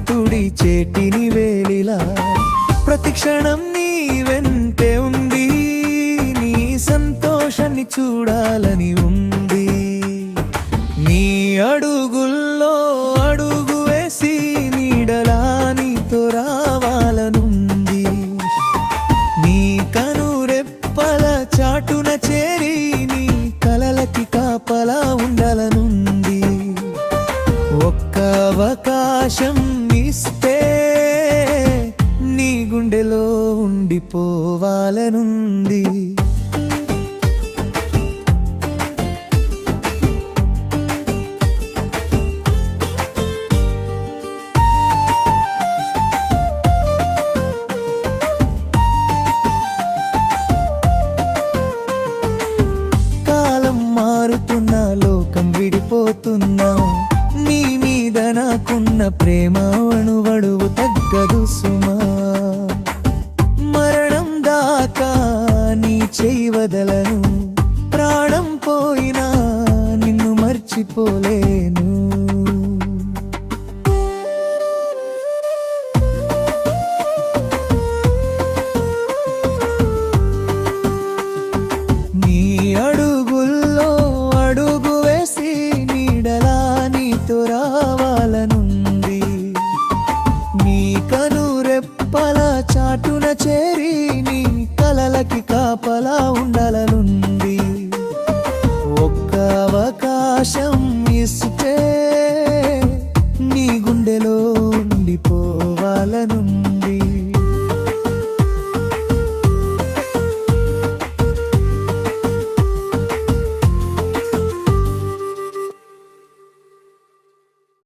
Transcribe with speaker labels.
Speaker 1: తుడి చేటిని వేలిలా ప్రతిక్షణం నీ వెంటే ఉంది, నీ సంతోషాన్ని చూడాలని ఉంది. నీ అడుగుల్లో అడుగు వేసి నీడలా నీతో రావాలనుంది. నీ కనురెప్పల చాటున చేరి నీ కలలకి కాపలా ఉండాలనుంది. ఒక్క అవకాశం ఇస్తే నీ గుండెలో ఉండిపోవాలనుంది. కాలం మారుతున్నా, లోకం విడిపోతున్నా, నీ మీద నాకున్న ప్రేమ అణువణువు తగ్గదు సుమా. మరణం దాకా నీ చేయి వదలను, ప్రాణం పోయినా నిన్ను మర్చిపోలేను. నీ అడుగుల్లో అడుగు వేసి నీడలా నీతో రావాలనుంది. నీ కనురెప్పల చాటున చేరి నీ కలలకి కాపలా ఉండాలనుంది.